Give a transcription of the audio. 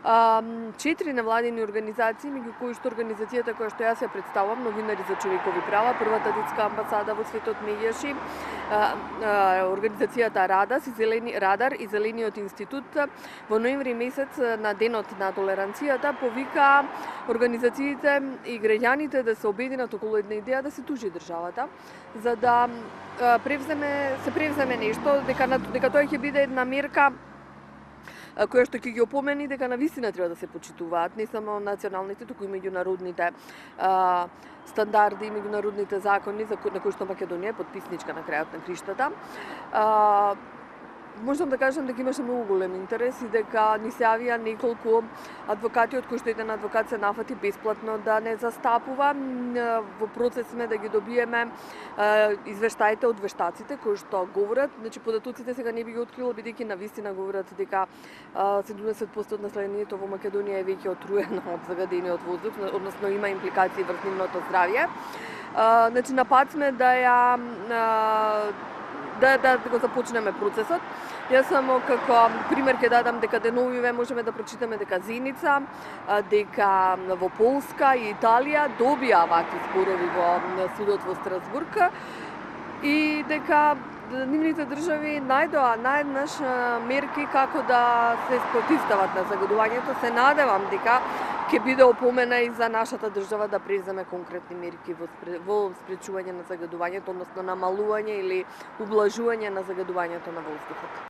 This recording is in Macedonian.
4 невладини организации, меѓу кои што организацијата која што јас ја представувам, Новинари за човекови права, првата детска амбасада во светот Меѓаши, организацијата Радар и Зелениот институт во ноември месец на денот на толеранцијата повика организациите и граѓаните да се обединат околу една идеја да се тужи државата за да се превземе нешто, дека тоа ќе биде една мерка која што ќе ги опомени дека навистина треба да се почитуваат не само националните, туку и меѓународните стандарди и меѓународните закони на кои што Македонија е потписничка на крајот на криштата. Можам да кажам дека имаше многу голем интерес и дека ни се јавија неколку адвокати, од кои што еден адвокат се нафати бесплатно да не застапува. Во процес сме да ги добиеме извештаите од вештаците кои што говорат. Значи, податоците сега не би ги открила, бидејќи навистина говорат дека 70% од населението во Македонија е веќе отруено од загадениот воздух, односно има импликации врз нивното здравје. Значи, на пат сме да го започнеме процесот. Јас само како пример ќе дадам дека деновиве можеме да прочитаме дека Зеница, дека во Полска и Италија добија вакви спорови во судот во Страсбург и дека нивните држави најдоа наеднаш мерки како да се спротивстават на загадувањето. Се надевам дека ќе биде опомена и за нашата држава да преземе конкретни мерки во спречување на загадувањето, односно намалување или ублажување на загадувањето на воздухот.